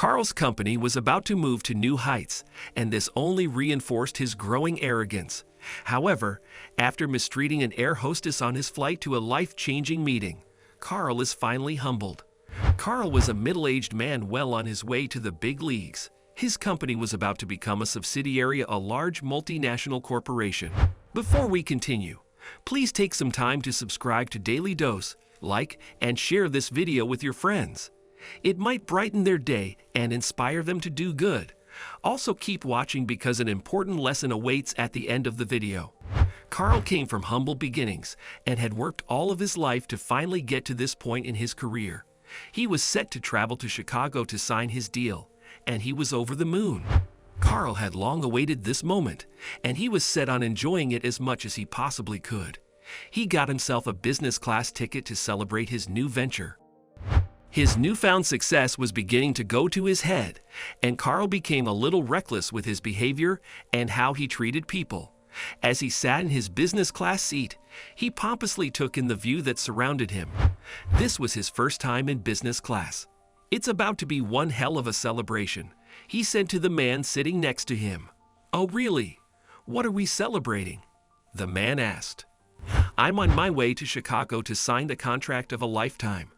Karl's company was about to move to new heights, and this only reinforced his growing arrogance. However, after mistreating an air hostess on his flight to a life-changing meeting, Karl is finally humbled. Karl was a middle-aged man well on his way to the big leagues. His company was about to become a subsidiary of a large multinational corporation. Before we continue, please take some time to subscribe to Dailydose, like, and share this video with your friends. It might brighten their day and inspire them to do good. Also keep watching because an important lesson awaits at the end of the video. Karl came from humble beginnings and had worked all of his life to finally get to this point in his career. He was set to travel to Chicago to sign his deal, and he was over the moon. Karl had long awaited this moment, and he was set on enjoying it as much as he possibly could. He got himself a business class ticket to celebrate his new venture. His newfound success was beginning to go to his head, and Karl became a little reckless with his behavior and how he treated people. As he sat in his business class seat, he pompously took in the view that surrounded him. This was his first time in business class. "It's about to be one hell of a celebration," he said to the man sitting next to him. "Oh really? What are we celebrating?" the man asked. "I'm on my way to Chicago to sign the contract of a lifetime.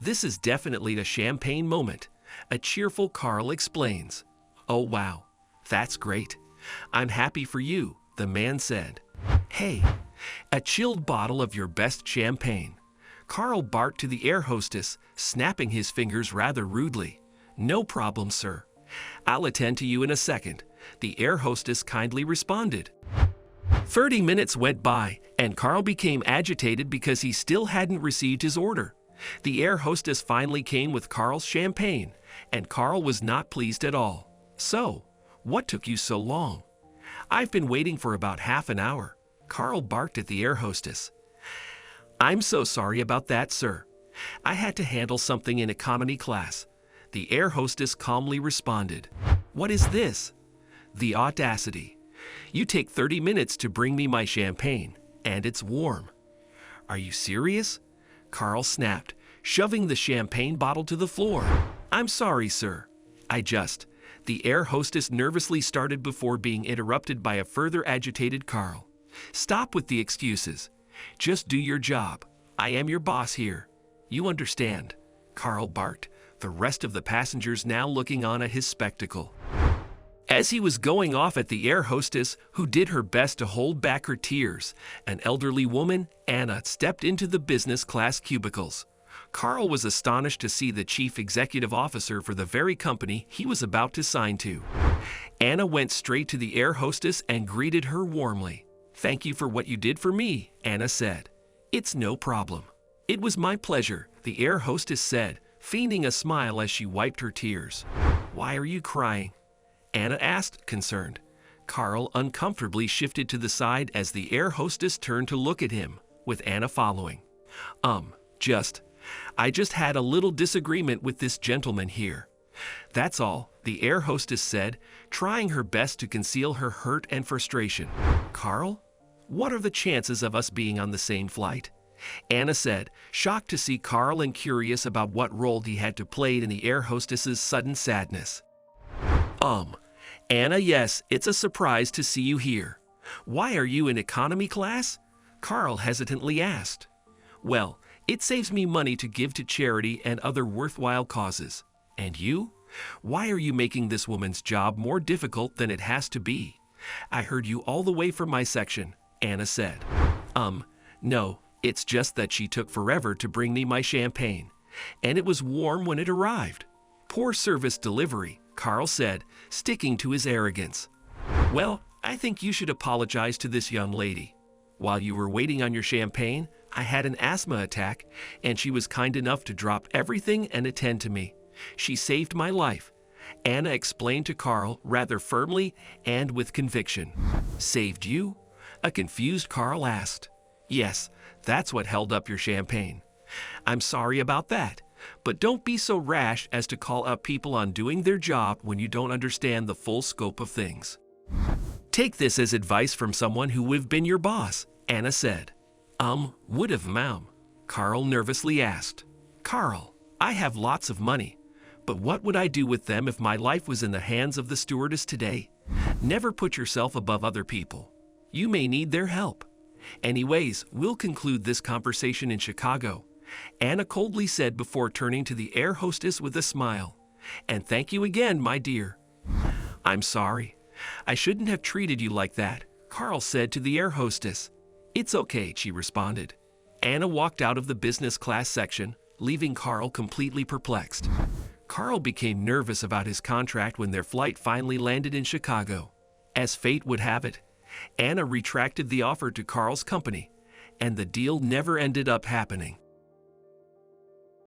This is definitely a champagne moment," a cheerful Karl explains. "Oh wow, that's great. I'm happy for you," the man said. "Hey, a chilled bottle of your best champagne." Karl barked to the air hostess, snapping his fingers rather rudely. "No problem, sir. I'll attend to you in a second," the air hostess kindly responded. 30 minutes went by, and Karl became agitated because he still hadn't received his order. The air hostess finally came with Karl's champagne, and Karl was not pleased at all. "So, what took you so long?" "I've been waiting for about half an hour," Karl barked at the air hostess. "I'm so sorry about that, sir. I had to handle something in economy class," the air hostess calmly responded. "What is this?" "The audacity. You take 30 minutes to bring me my champagne, and it's warm." "Are you serious?" Karl snapped, shoving the champagne bottle to the floor. "I'm sorry, sir. The air hostess nervously started before being interrupted by a further agitated Karl. "Stop with the excuses. Just do your job. I am your boss here. You understand?" Karl barked, the rest of the passengers now looking on at his spectacle. As he was going off at the air hostess, who did her best to hold back her tears, an elderly woman, Anna, stepped into the business class cubicles. Karl was astonished to see the chief executive officer for the very company he was about to sign to. Anna went straight to the air hostess and greeted her warmly. "Thank you for what you did for me," Anna said. "It's no problem." "It was my pleasure," the air hostess said, feigning a smile as she wiped her tears. "Why are you crying?" Anna asked, concerned. Karl uncomfortably shifted to the side as the air hostess turned to look at him, with Anna following. I just had a little disagreement with this gentleman here. That's all," the air hostess said, trying her best to conceal her hurt and frustration. "Karl, what are the chances of us being on the same flight?" Anna said, shocked to see Karl and curious about what role he had to play in the air hostess's sudden sadness. Anna, yes, it's a surprise to see you here. Why are you in economy class?" Karl hesitantly asked. "Well, it saves me money to give to charity and other worthwhile causes. And you? Why are you making this woman's job more difficult than it has to be?" "I heard you all the way from my section," Anna said. No, it's just that she took forever to bring me my champagne, and it was warm when it arrived." "Poor service delivery," Karl said, sticking to his arrogance. "Well, I think you should apologize to this young lady. While you were waiting on your champagne, I had an asthma attack, and she was kind enough to drop everything and attend to me. She saved my life," Anna explained to Karl rather firmly and with conviction. "Saved you?" a confused Karl asked. "Yes, that's what held up your champagne." "I'm sorry about that, but don't be so rash as to call up people on doing their job when you don't understand the full scope of things." "Take this as advice from someone who would have been your boss," Anna said. Would have, ma'am?" Karl nervously asked. "Karl, I have lots of money. But what would I do with them if my life was in the hands of the stewardess today? Never put yourself above other people. You may need their help. Anyways, we'll conclude this conversation in Chicago, Anna coldly said before turning to the air hostess with a smile. And thank you again, my dear. I'm sorry. I shouldn't have treated you like that, Karl said to the air hostess. It's okay, she responded. Anna walked out of the business class section, leaving Karl completely perplexed. Karl became nervous about his contract when their flight finally landed in Chicago. As fate would have it, Anna retracted the offer to Karl's company, and the deal never ended up happening.